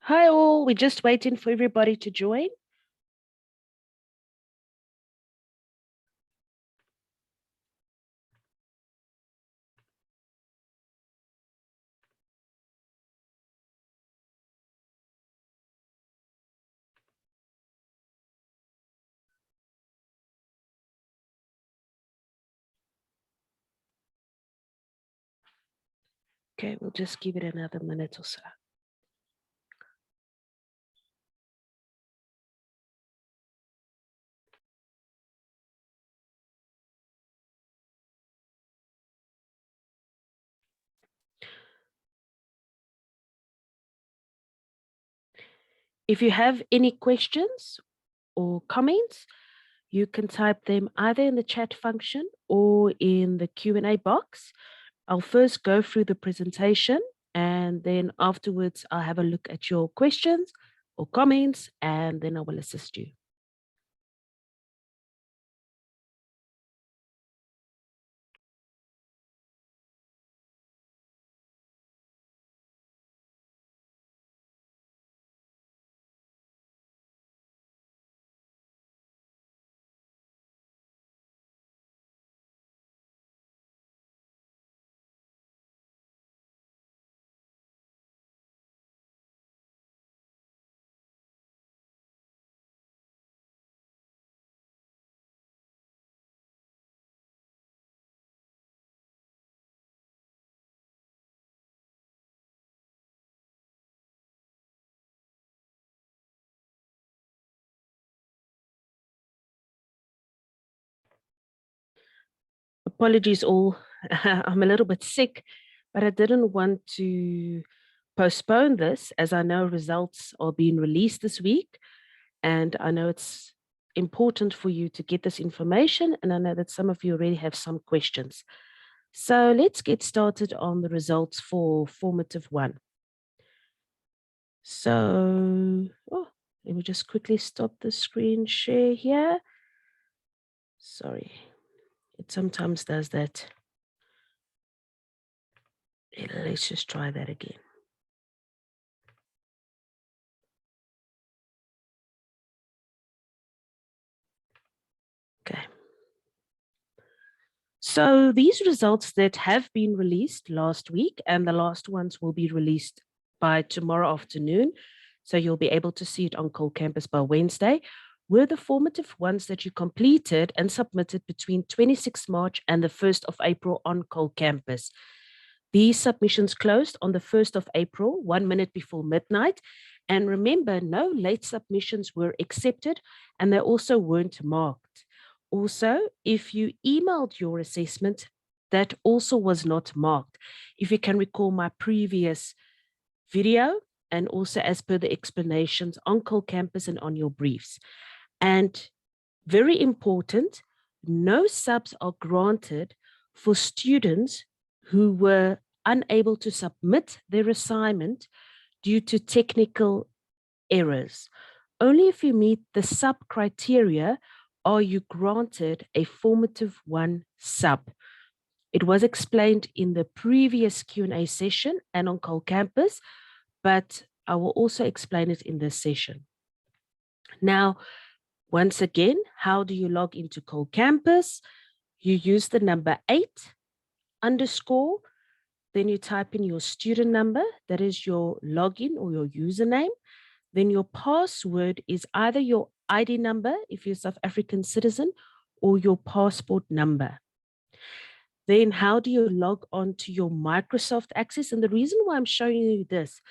Hi all, we're just waiting for everybody to join. Okay, we'll just give it another minute or so. If you have any questions or comments, you can type them either in the chat function or in the Q&A box. I'll first go through the presentation and then afterwards I'll have a look at your questions or comments and then I will assist you. Apologies all, I'm a little bit sick, but I didn't want to postpone this as I know results are being released this week. And I know it's important for you to get this information. And I know that some of you already have some questions. So let's get started on the results for formative one. So, let me just quickly stop the screen share here. Sorry, it sometimes does that. Let's just try that again. Okay. So these results that have been released last week and the last ones will be released by tomorrow afternoon. So you'll be able to see it on Cole Campus by Wednesday, were the formative ones that you completed and submitted between 26 March and the 1st of April on Cole Campus. These submissions closed on the 1st of April, 1 minute before midnight. And remember, no late submissions were accepted and they also weren't marked. Also, if you emailed your assessment, that also was not marked. If you can recall my previous video, and also as per the explanations on Cole Campus and on your briefs. And very important, no subs are granted for students who were unable to submit their assignment due to technical errors. Only if you meet the sub criteria are you granted a formative one sub. It was explained in the previous Q&A session and on Cole Campus, but I will also explain it in this session. Now, once again, how do you log into Cole Campus? You use the number 8 underscore, then you type in your student number, that is your login or your username. Then your password is either your ID number, if you're a South African citizen, or your passport number. Then how do you log on to your Microsoft Access? And the reason why I'm showing you this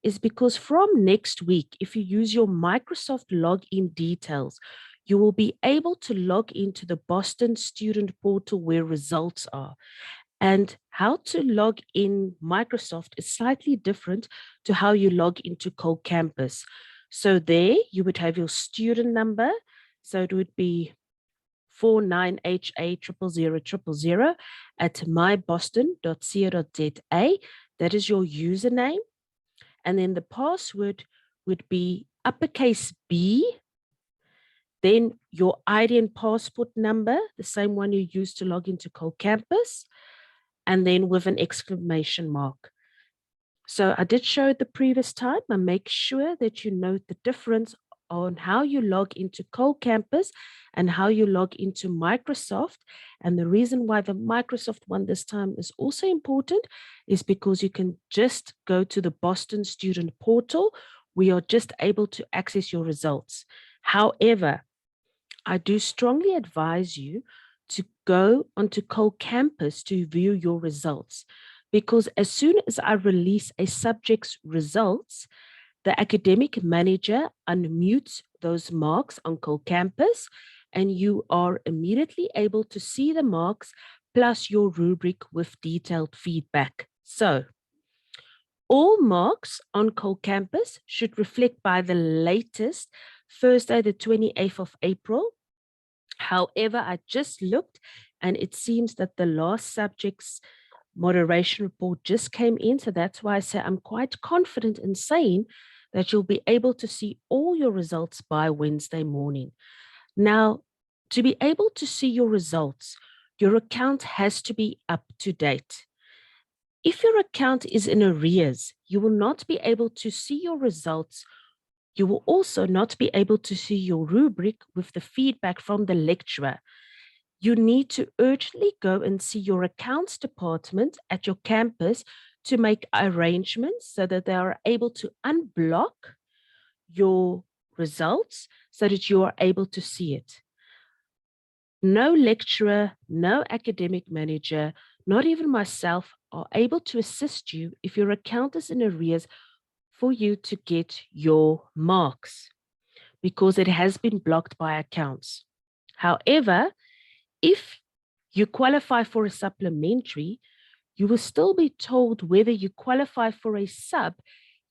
is because from next week, if you use your Microsoft login details, you will be able to log into the Boston Student Portal where results are. And how to log in Microsoft is slightly different to how you log into Cole Campus. So there you would have your student number. So it would be 49HA00000 at myboston.co.za. That is your username. And then the password would be uppercase B, then your ID and passport number, the same one you used to log into Cole Campus, and then with an exclamation mark. So I did show it the previous time, and make sure that you note the difference on how you log into ColdCampus and how you log into Microsoft. And the reason why the Microsoft one this time is also important is because you can just go to the Boston Student Portal. We are just able to access your results. However, I do strongly advise you to go onto ColdCampus to view your results, because as soon as I release a subject's results, the academic manager unmutes those marks on ColdCampus, and you are immediately able to see the marks plus your rubric with detailed feedback. So all marks on ColdCampus should reflect by the latest Thursday, the 28th of April. However, I just looked and it seems that the last subject's moderation report just came in. So that's why I say I'm quite confident in saying that you'll be able to see all your results by Wednesday morning. Now, to be able to see your results, your account has to be up to date. If your account is in arrears, you will not be able to see your results. You will also not be able to see your rubric with the feedback from the lecturer. You need to urgently go and see your accounts department at your campus to make arrangements so that they are able to unblock your results so that you are able to see it. No lecturer, no academic manager, not even myself are able to assist you if your account is in arrears for you to get your marks, because it has been blocked by accounts. However, if you qualify for a supplementary, you will still be told whether you qualify for a sub,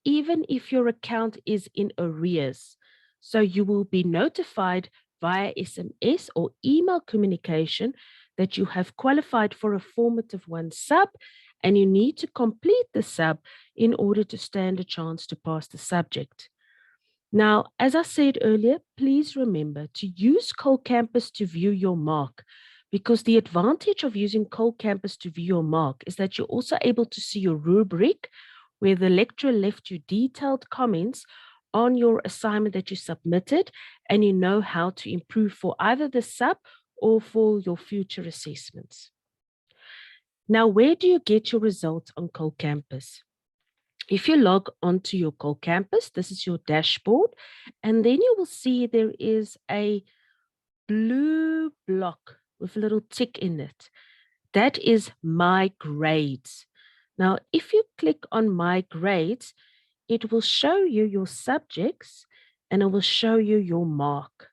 even if your account is in arrears. So you will be notified via SMS or email communication that you have qualified for a formative one sub, and you need to complete the sub in order to stand a chance to pass the subject. Now, as I said earlier, please remember to use ColdCampus to view your mark, because the advantage of using ColdCampus to view your mark is that you're also able to see your rubric where the lecturer left you detailed comments on your assignment that you submitted, and you know how to improve for either the sub or for your future assessments. Now, where do you get your results on ColdCampus? If you log onto your ColdCampus, this is your dashboard, and then you will see there is a blue block with a little tick in it. That is My Grades. Now, if you click on My Grades, it will show you your subjects and it will show you your mark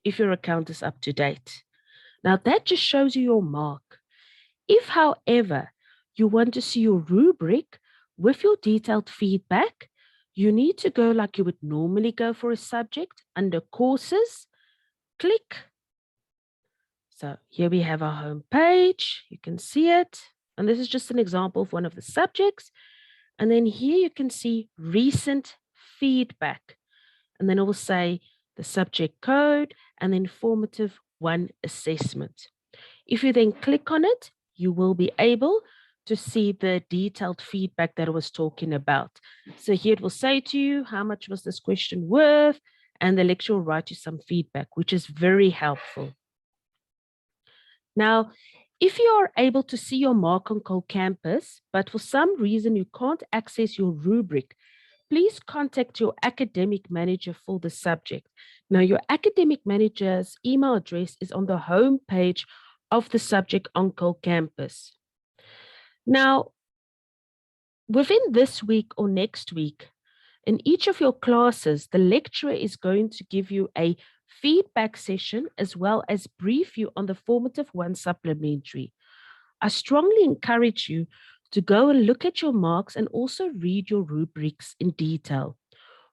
if your account is up to date. Now, that just shows you your mark. If, however, you want to see your rubric with your detailed feedback, you need to go like you would normally go for a subject under Courses, click. So here we have our home page. You can see it. And this is just an example of one of the subjects. And then here you can see recent feedback. And then it will say the subject code and then formative one assessment. If you then click on it, you will be able to see the detailed feedback that I was talking about. So here it will say to you, how much was this question worth? And the lecturer will write you some feedback, which is very helpful. Now, if you are able to see your mark on ColdCampus, but for some reason you can't access your rubric, please contact your academic manager for the subject. Now, your academic manager's email address is on the home page of the subject on ColdCampus. Now, within this week or next week, in each of your classes, the lecturer is going to give you a feedback session as well as brief you on the formative one supplementary. I strongly encourage you to go and look at your marks and also read your rubrics in detail.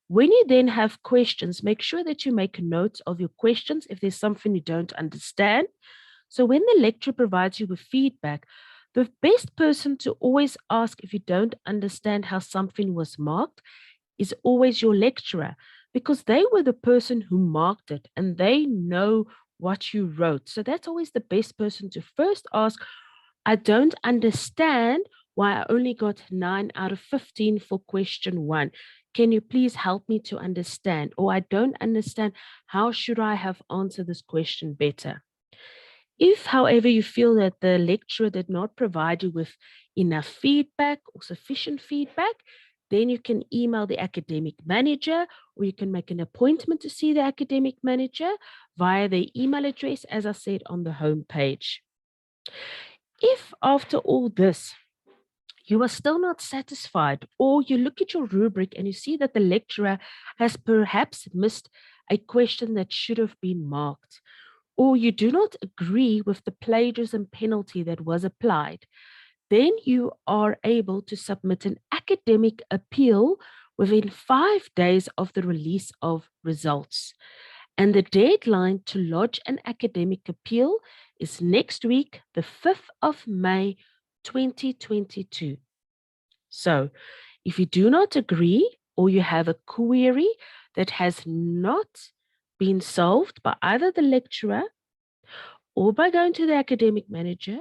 When you then have questions, make sure that you make notes of your questions if there's something you don't understand. So when the lecturer provides you with feedback, the best person to always ask if you don't understand how something was marked is always your lecturer, because they were the person who marked it and they know what you wrote. So that's always the best person to first ask. I don't understand why I only got 9 out of 15 for question 1. Can you please help me to understand? Or I don't understand. How should I have answered this question better? If, however, you feel that the lecturer did not provide you with enough feedback or sufficient feedback, then you can email the academic manager, or you can make an appointment to see the academic manager via the email address, as I said, on the home page. If after all this, you are still not satisfied, or you look at your rubric and you see that the lecturer has perhaps missed a question that should have been marked, or you do not agree with the plagiarism penalty that was applied, then you are able to submit an academic appeal within 5 days of the release of results. And the deadline to lodge an academic appeal is next week, the 5th of May, 2022. So if you do not agree, or you have a query that has not been solved by either the lecturer or by going to the academic manager,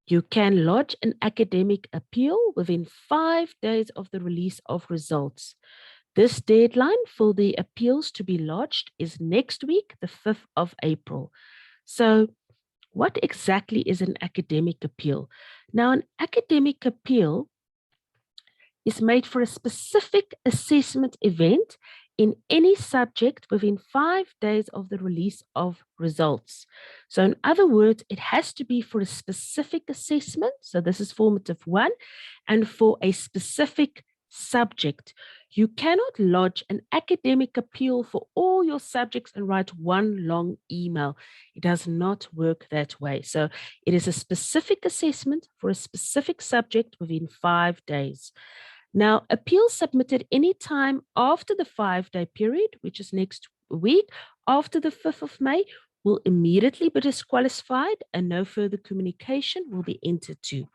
you can lodge an academic appeal within 5 days of the release of results. This deadline for the appeals to be lodged is next week, the 5th of April. So what exactly is an academic appeal? Now, an academic appeal is made for a specific assessment event in any subject within 5 days of the release of results. So in other words, it has to be for a specific assessment. So this is formative 1, and for a specific subject. You cannot lodge an academic appeal for all your subjects and write one long email. It does not work that way. So it is a specific assessment for a specific subject within 5 days. Now, appeals submitted any time after the 5-day period, which is next week, after the 5th of May, will immediately be disqualified and no further communication will be entered to.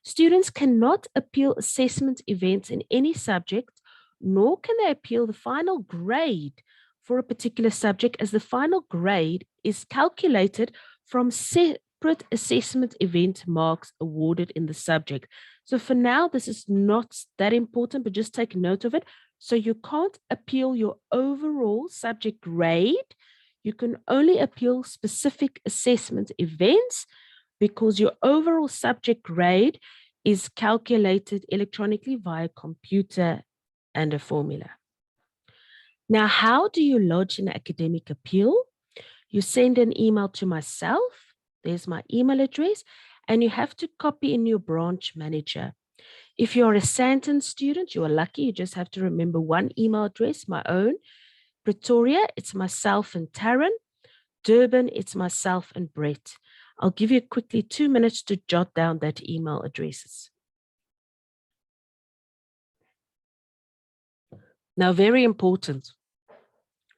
Students cannot appeal assessment events in any subject, nor can they appeal the final grade for a particular subject, as the final grade is calculated from separate assessment event marks awarded in the subject. So for now, this is not that important, but just take note of it. So you can't appeal your overall subject grade. You can only appeal specific assessment events, because your overall subject grade is calculated electronically via computer and a formula. Now, how do you lodge an academic appeal? You send an email to myself. There's my email address, and you have to copy in your branch manager. If you're a Sandton student, you are lucky. You just have to remember one email address, my own. Pretoria, it's myself and Taryn. Durban, it's myself and Brett. I'll give you quickly 2 minutes to jot down that email addresses. Now, very important.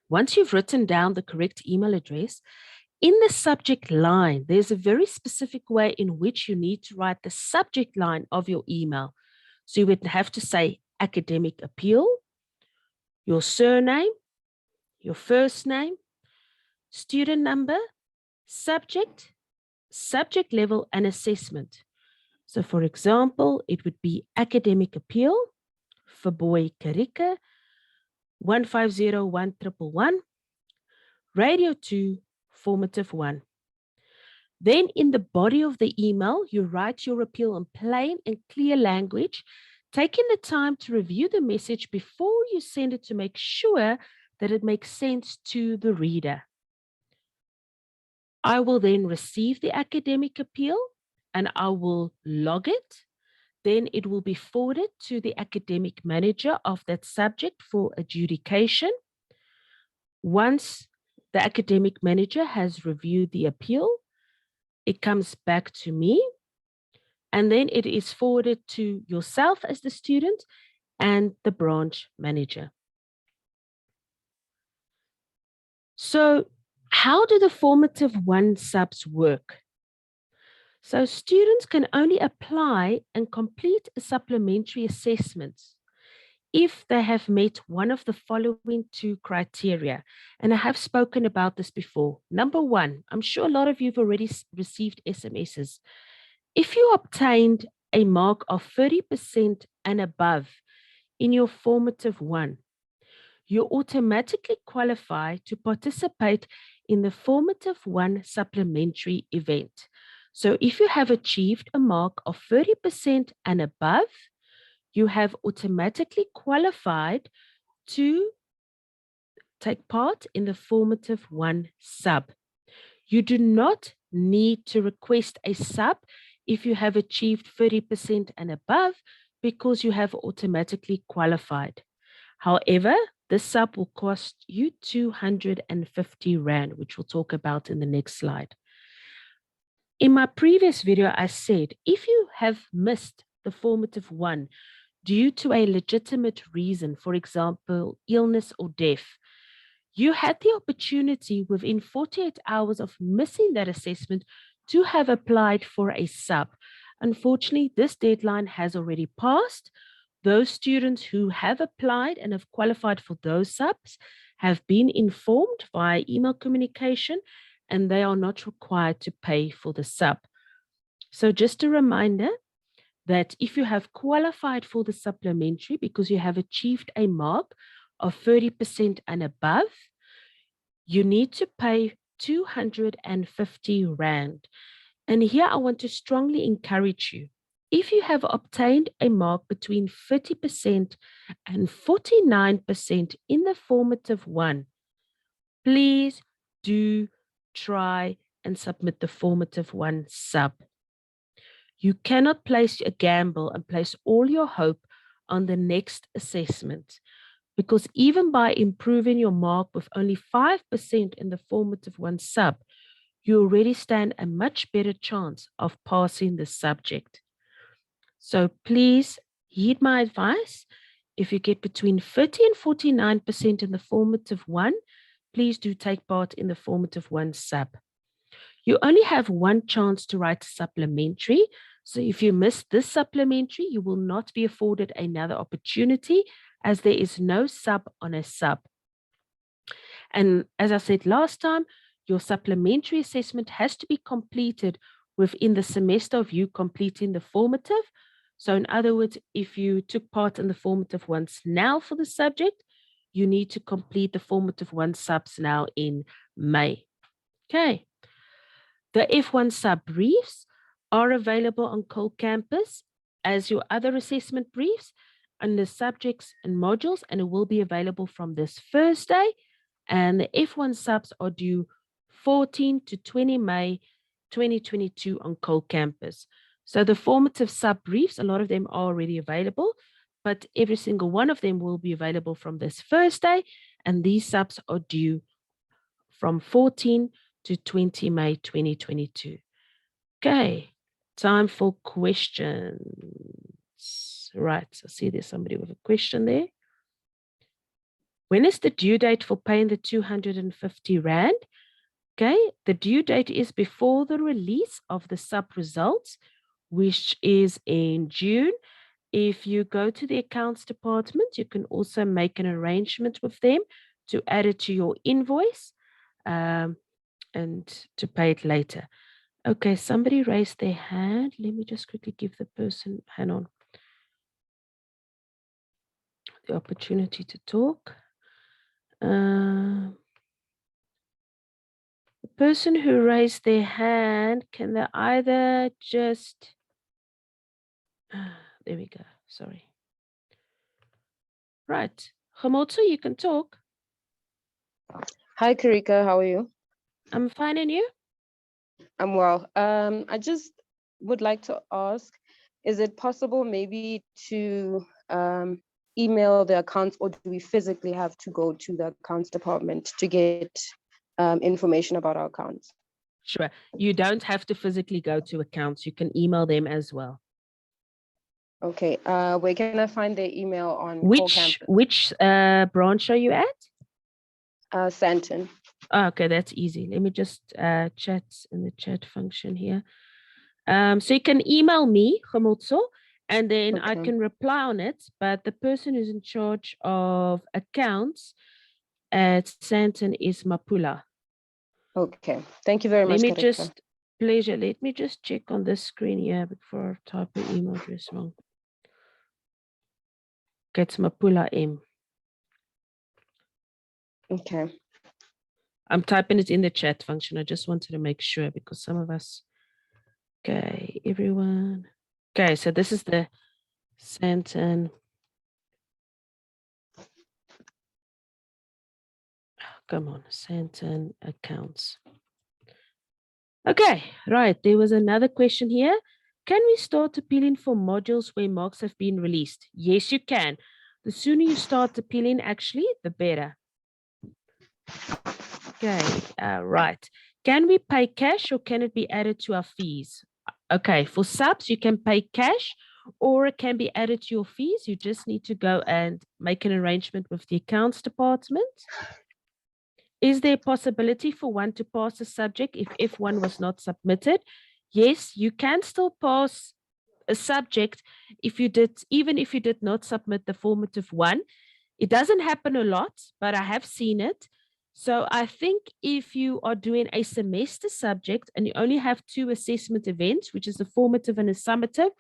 Once you've written down the correct email address, in the subject line, there's a very specific way in which you need to write the subject line of your email. So you would have to say academic appeal, your surname, your first name, student number, subject, subject level, and assessment. So for example, it would be academic appeal for boy Karika, 1501111, radio 2, formative 1. Then in the body of the email, you write your appeal in plain and clear language, taking the time to review the message before you send it to make sure that it makes sense to the reader. I will then receive the academic appeal and I will log it. Then it will be forwarded to the academic manager of that subject for adjudication. Once the academic manager has reviewed the appeal, it comes back to me, and then it is forwarded to yourself as the student and the branch manager. So how do the formative 1 subs work? So students can only apply and complete a supplementary assessment if they have met one of the following 2 criteria. And I have spoken about this before. Number 1, I'm sure a lot of you have already received SMSs. If you obtained a mark of 30% and above in your formative one, you automatically qualify to participate in the formative one supplementary event. So if you have achieved a mark of 30% and above, you have automatically qualified to take part in the formative one sub. You do not need to request a sub if you have achieved 30% and above, because you have automatically qualified. However, this sub will cost you 250 Rand, which we'll talk about in the next slide. In my previous video, I said, if you have missed the formative one due to a legitimate reason, for example, illness or death, you had the opportunity within 48 hours of missing that assessment to have applied for a sub. Unfortunately, this deadline has already passed. Those students who have applied and have qualified for those subs have been informed via email communication, and they are not required to pay for the sub. So just a reminder that if you have qualified for the supplementary because you have achieved a mark of 30% and above, you need to pay 250 Rand. And here I want to strongly encourage you. If you have obtained a mark between 30% and 49% in the formative one, please do try and submit the formative one sub. You cannot place a gamble and place all your hope on the next assessment, because even by improving your mark with only 5% in the formative one sub, you already stand a much better chance of passing the subject. So please heed my advice. If you get between 30 and 49% in the formative one, please do take part in the formative one sub. You only have one chance to write a supplementary. So if you miss this supplementary, you will not be afforded another opportunity, as there is no sub on a sub. And as I said last time, your supplementary assessment has to be completed within the semester of you completing the formative. So in other words, if you took part in the formative ones now for the subject, you need to complete the formative one subs now in May. Okay. The F1 sub briefs are available on Cole Campus as your other assessment briefs under subjects and modules, and it will be available from this Thursday. And the F1 subs are due 14 to 20 May 2022 on Cole Campus. So the formative sub briefs, a lot of them are already available, but every single one of them will be available from this Thursday, and these subs are due from 14 to 20 May 2022. Okay, time for questions. Right, so I see there's somebody with a question there. When is the due date for paying the 250 Rand? Okay, the due date is before the release of the sub results, which is in June. If you go to the accounts department, you can also make an arrangement with them to add it to your invoice and to pay it later. Okay, somebody raised their hand. Let me just quickly give the person, hang on, the opportunity to talk. The person who raised their hand, can they either just, there we go, sorry. Right, Kgomotso, you can talk. Hi, Karika, how are you? I'm fine, and you? I'm well. I just would like to ask, is it possible maybe to email the accounts, or do we physically have to go to the accounts department to get information about our accounts? Sure. You don't have to physically go to accounts. You can email them as well. Okay. Where can I find their email on Cole Campus? Which branch are you at? Sandton. Oh, okay, that's easy. Let me just chat in the chat function here. So you can email me, Kgomotso, and then I can reply on it. But the person who's in charge of accounts at Sandton is Mapula. Okay, thank you very much. Let me just pleasure. Let me just check on this screen here before I type the email address wrong. Okay, it's Mapula M. Okay. I'm typing it in the chat function. I just wanted to make sure because some of us. Okay, everyone. Okay, so this is the Sandton. Come on, Sandton accounts. Okay, right. There was another question here. Can we start appealing for modules where marks have been released? Yes, you can. The sooner you start appealing, actually, the better. Okay, right. Can we pay cash or can it be added to our fees? Okay, for subs, you can pay cash or it can be added to your fees. You just need to go and make an arrangement with the accounts department. Is there a possibility for one to pass a subject if F1 was not submitted? Yes, you can still pass a subject if you did, even if you did not submit the formative one. It doesn't happen a lot, but I have seen it. So I think if you are doing a semester subject and you only have 2 assessment events, which is a formative and a summative,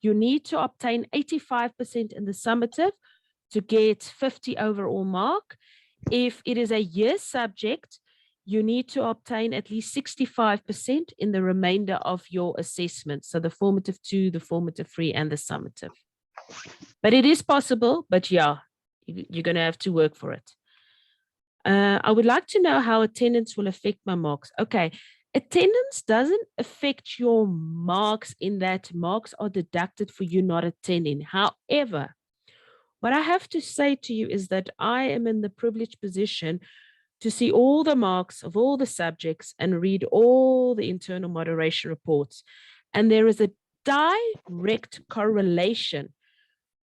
you need to obtain 85% in the summative to get 50 overall mark. If it is a year subject, you need to obtain at least 65% in the remainder of your assessment. So the formative 2, the formative 3, and the summative. But it is possible, but yeah, you're going to have to work for it. I would like to know how attendance will affect my marks. Okay, attendance doesn't affect your marks in that marks are deducted for you not attending. However, what I have to say to you is that I am in the privileged position to see all the marks of all the subjects and read all the internal moderation reports. And there is a direct correlation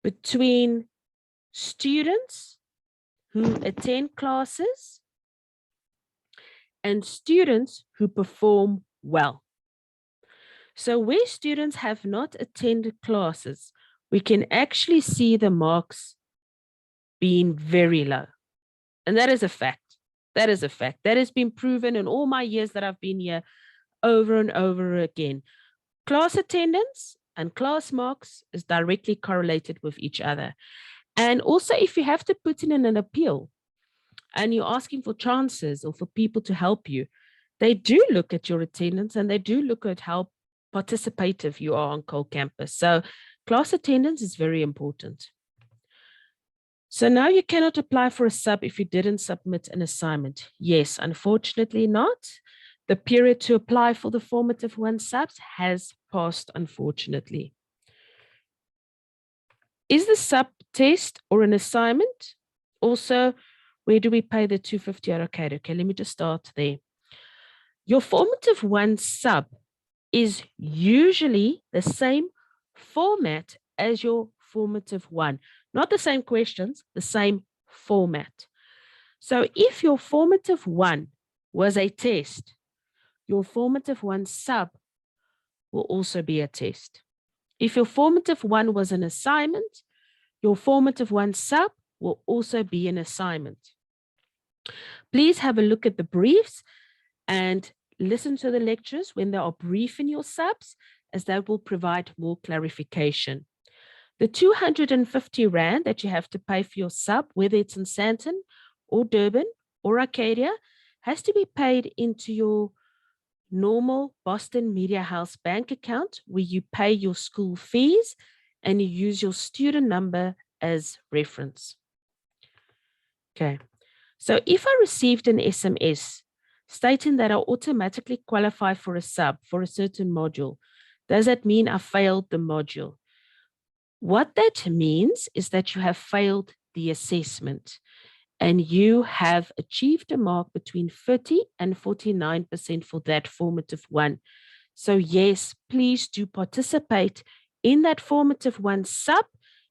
between students who attend classes and students who perform well. So where students have not attended classes, we can actually see the marks being very low. And that is a fact. That is a fact. That has been proven in all my years that I've been here over and over again. Class attendance and class marks is directly correlated with each other. And also, if you have to put in an appeal and you're asking for chances or for people to help you, they do look at your attendance and they do look at how participative you are on Cole Campus. So class attendance is very important. So now you cannot apply for a sub if you didn't submit an assignment. Yes, unfortunately not. The period to apply for the formative 1 subs has passed, unfortunately. Is the sub test or an assignment? Also, where do we pay the 250 allocated? Okay, let me just start there. Your formative 1 sub is usually the same format as your formative 1. Not the same questions, the same format. So if your formative 1 was a test, your formative 1 sub will also be a test. If your formative 1 was an assignment, your formative 1 sub will also be an assignment. Please have a look at the briefs and listen to the lectures when they are briefing your subs, as that will provide more clarification. The 250 Rand that you have to pay for your sub, whether it's in Sandton or Durban or Arcadia, has to be paid into your normal Boston Media House bank account where you pay your school fees and you use your student number as reference. Okay, so if I received an SMS stating that I automatically qualify for a sub for a certain module, does that mean I failed the module? What that means is that you have failed the assessment and you have achieved a mark between 30 and 49% for that formative 1. So yes, please do participate in that formative 1 sub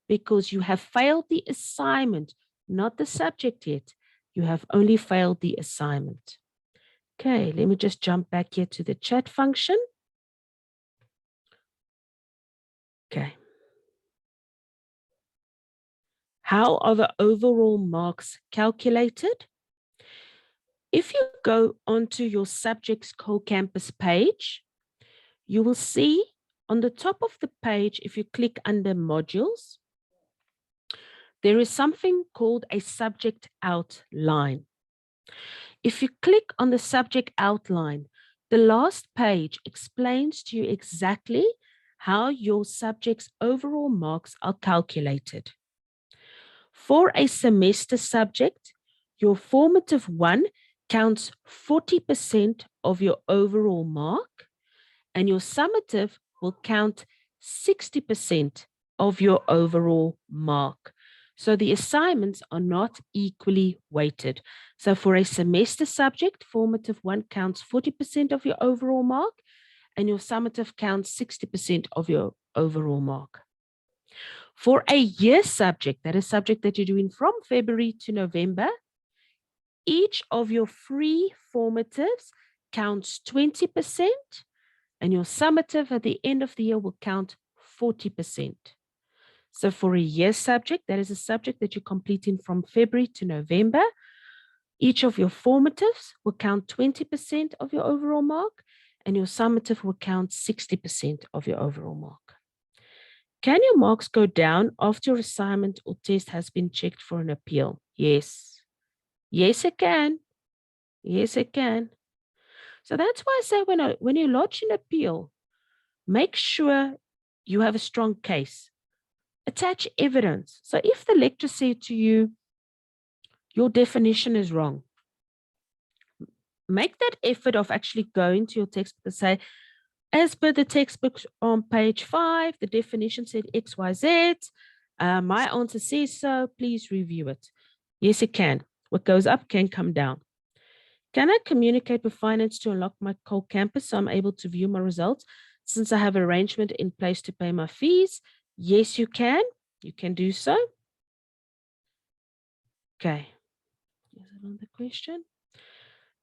because you have failed the assignment, not the subject yet. You have only failed the assignment. Okay, let me just jump back here to the chat function. Okay. How are the overall marks calculated? If you go onto your subjects Cole Campus page, you will see on the top of the page, if you click under modules, there is something called a subject outline. If you click on the subject outline, the last page explains to you exactly how your subject's overall marks are calculated. For a semester subject, your formative 1 counts 40% of your overall mark, and your summative will count 60% of your overall mark. So the assignments are not equally weighted. So for a semester subject, formative 1 counts 40% of your overall mark, and your summative counts 60% of your overall mark. For a year subject, that is subject that you're doing from February to November, each of your free formatives counts 20%, and your summative at the end of the year will count 40%. So for a year subject, that is a subject that you're completing from February to November, each of your formatives will count 20% of your overall mark, and your summative will count 60% of your overall mark. Can your marks go down after your assignment or test has been checked for an appeal? Yes. Yes, it can. Yes, it can. So that's why I say when you lodge an appeal, make sure you have a strong case. Attach evidence. So if the lecturer said to you, your definition is wrong, make that effort of actually going to your textbook and say, as per the textbook on page 5, the definition said X, Y, Z. My answer says so. Please review it. Yes, it can. What goes up can come down. Can I communicate with finance to unlock my Cole campus so I'm able to view my results since I have arrangement in place to pay my fees? Yes, you can. You can do so. Okay. Is another question?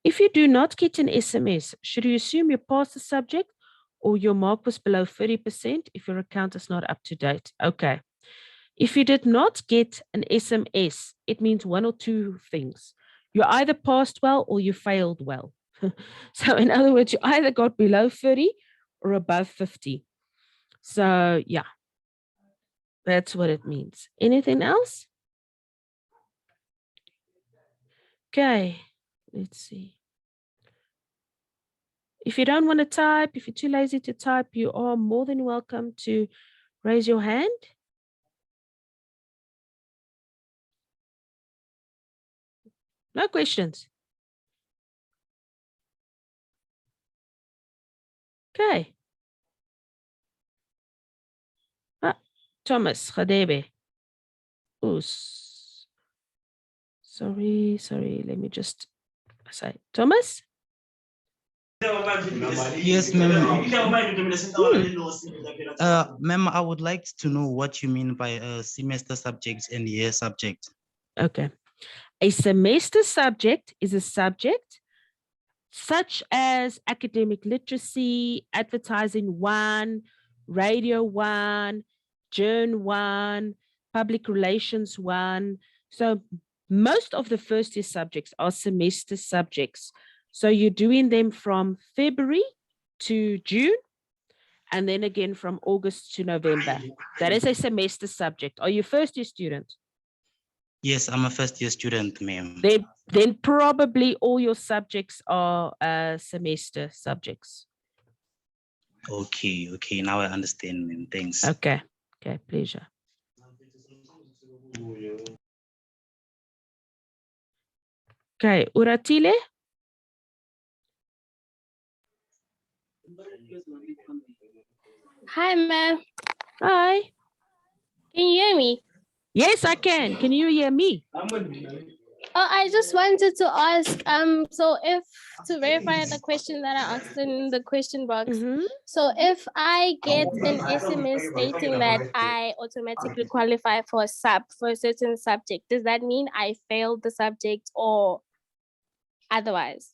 If you do not get an SMS, should you assume you passed the subject or your mark was below 30% if your account is not up to date? Okay. If you did not get an SMS, it means one or two things. You either passed well or you failed well. So in other words, you either got below 30 or above 50. So yeah, that's what it means. Anything else? Okay, let's see. If you don't want to type, if you're too lazy to type, you are more than welcome to raise your hand. No questions. Okay. Thomas Khadebe. Oh, sorry. Let me just say, Thomas? Yes, ma'am. Ma'am, I would like to know what you mean by semester subject and year subject. Okay. A semester subject is a subject such as academic literacy, advertising 1, radio 1, journal 1, public relations 1. So most of the first year subjects are semester subjects. So you're doing them from February to June, and then again from August to November. That is a semester subject. Are you first year student? Yes, I'm a first year student, ma'am. Then probably all your subjects are semester subjects. Okay, now I understand, ma'am. Thanks. Okay, pleasure. Okay, Uratile? Hi, ma'am. Hi. Can you hear me? Yes, I can. Can you hear me? Oh, I just wanted to ask, so if to verify the question that I asked in the question box, so if I get an SMS stating that I automatically qualify for a sub for a certain subject, does that mean I failed the subject or otherwise?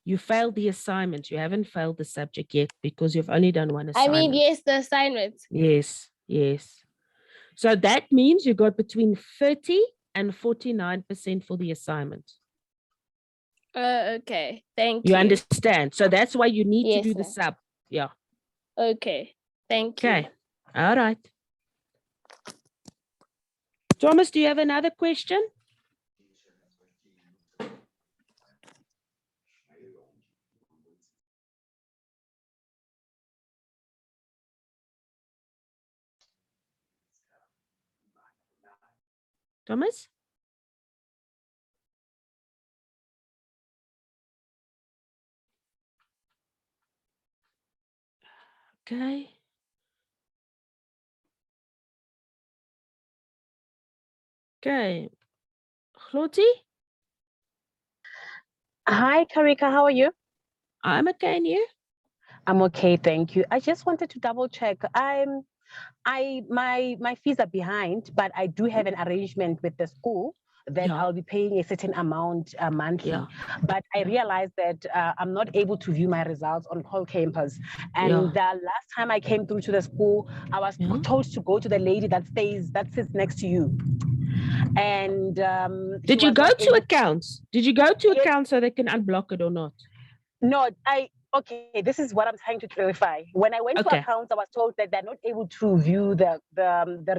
You failed the assignment. You haven't failed the subject yet because you've only done one assignment. I mean, yes, the assignment. Yes. So that means you got between 30 and 49% for the assignment. Okay, thank you. You understand? So that's why you need to do the ma'am. sub. Yeah. Okay, thank you. Okay, all right. Thomas, do you have another question? Thomas? Okay. Okay. Lottie? Hi, Karika, how are you? I'm okay, and you? I'm okay, thank you. I just wanted to double check. My fees are behind, but I do have an arrangement with the school that Yeah. I'll be paying a certain amount monthly. Yeah. But I realized that I'm not able to view my results on Call Campus. And the last time I came through to the school, I was told to go to the lady that sits next to you. And did you go to accounts? Did you go to Yes. accounts so they can unblock it or not? No, okay, this is what I'm trying to clarify. When I went to Okay. accounts, I was told that they're not able to view the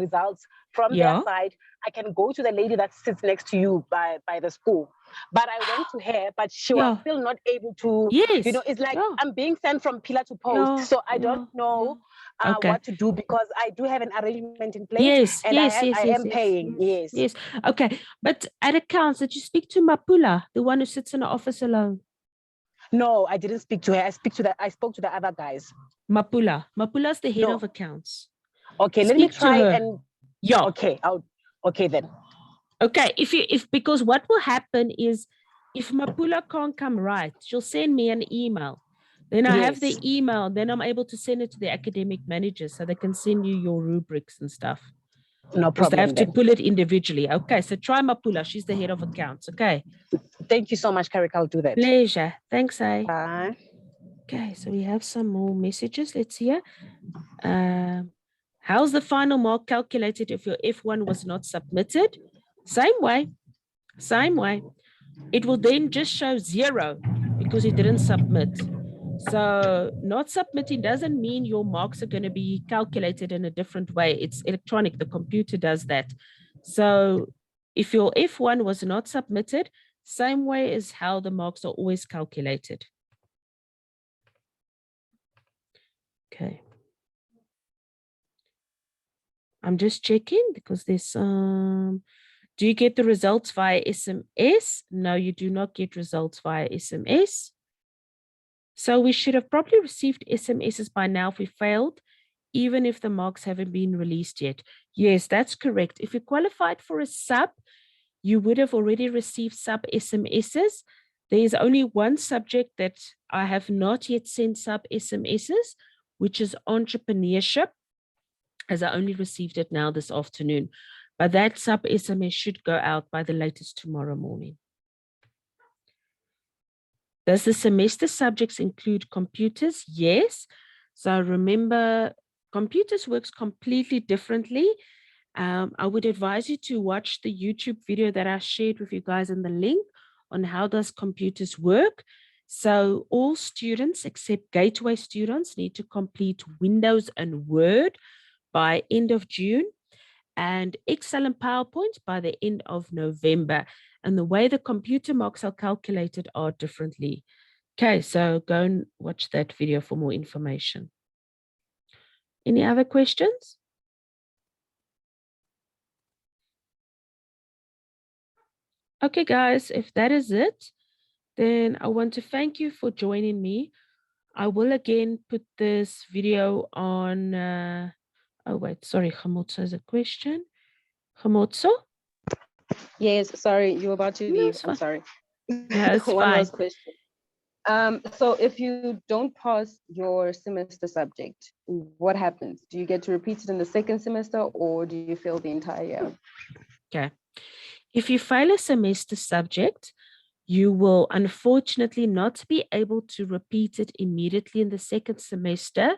results from their Yeah. side. I can go to the lady that sits next to you by the school. But I went to her, but she was Yeah. still not able to, Yes. it's like Yeah. I'm being sent from pillar to post. Yeah. So I don't know Okay. what to do because I do have an arrangement in place. Yes, and yes, I yes, am paying. Yes. yes. Okay, but at accounts, did you speak to Mapula, the one who sits in the office alone? No, I didn't speak to her. I spoke to the other guys. Mapula. Mapula's the head No. of accounts. Okay, let me Speak to try her. and Yeah. Okay then. Okay, because what will happen is if Mapula can't come right, she'll send me an email. Then I have the Yes. email, then I'm able to send it to the academic manager so they can send you your rubrics and stuff. No Because they problem have to then. pull it individually. Okay, so try Mapula. She's the head of accounts. Okay. Thank you so much, Karika. I'll do that. Pleasure. Thanks, eh? Bye. Okay, so we have some more messages. Let's hear. How's the final mark calculated if your F1 was not submitted? Same way. Same way. It will then just show 0 because you didn't submit. So not submitting doesn't mean your marks are going to be calculated in a different way. It's electronic. The computer does that. So if your F1 was not submitted, same way as how the marks are always calculated. Okay. I'm just checking because there's do you get the results via SMS? No, you do not get results via SMS. So we should have probably received SMSs by now if we failed, even if the marks haven't been released yet. Yes, that's correct. If you qualified for a sub, you would have already received sub SMSs. There is only one subject that I have not yet sent sub SMSs, which is entrepreneurship, as I only received it now this afternoon. But that sub SMS should go out by the latest tomorrow morning. Does the semester subjects include computers? Yes. So remember, computers works completely differently. I would advise you to watch the YouTube video that I shared with you guys in the link on how does computers work. So all students except gateway students need to complete Windows and Word by end of June and Excel and PowerPoint by the end of November. And the way the computer marks are calculated are differently. Okay, so go and watch that video for more information. Any other questions? Okay, guys, if that is it, then I want to thank you for joining me. I will again put this video on, oh wait, sorry, Khamotso has a question. Khamotso? Yes, sorry, you were about to No, leave. it's I'm fine. sorry. No, it's One fine. last question. So if you don't pass your semester subject, what happens? Do you get to repeat it in the second semester or do you fail the entire year? Okay. If you fail a semester subject, you will unfortunately not be able to repeat it immediately in the second semester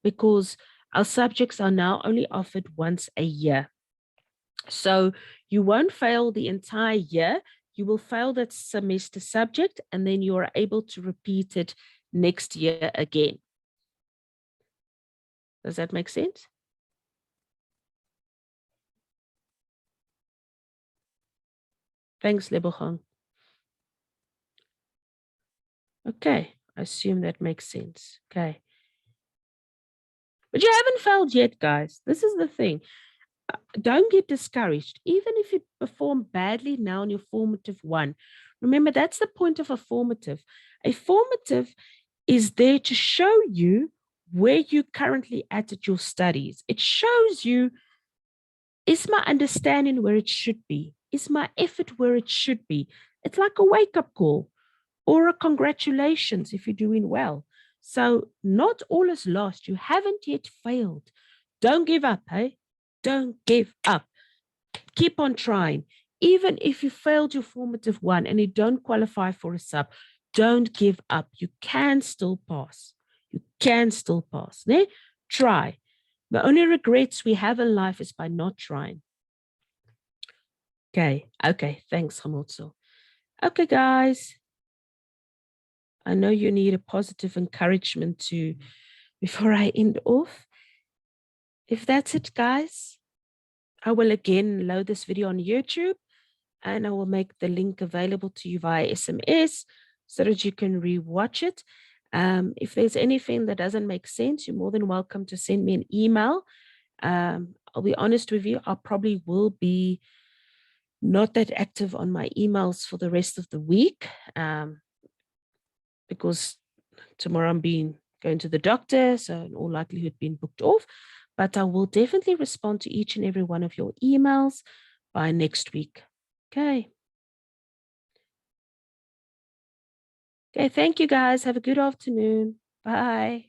because our subjects are now only offered once a year. So you won't fail the entire year. You will fail that semester subject and then you are able to repeat it next year again. Does that make sense? Thanks, Lebogang. Okay, I assume that makes sense. Okay. But you haven't failed yet, guys. This is the thing. Don't get discouraged. Even if you perform badly now in your formative one, remember that's the point of a formative. A formative is there to show you where you're currently at your studies. It shows you, is my understanding where it should be? Is my effort where it should be? It's like a wake-up call or a congratulations if you're doing well. So not all is lost. You haven't yet failed. Don't give up, hey? Don't give up. Keep on trying. Even if you failed your formative one and you don't qualify for a sub, don't give up. You can still pass. You can still pass. Ne? Try. The only regrets we have in life is by not trying. Okay. Thanks, Hamotso. Okay, guys. I know you need a positive encouragement to before I end off. If that's it, guys, I will again load this video on YouTube and I will make the link available to you via SMS so that you can rewatch it. If there's anything that doesn't make sense, you're more than welcome to send me an email. I'll be honest with you, I probably will be not that active on my emails for the rest of the week because tomorrow I'm going to the doctor, so in all likelihood being booked off. But I will definitely respond to each and every one of your emails by next week. Okay. Okay, thank you guys. Have a good afternoon. Bye.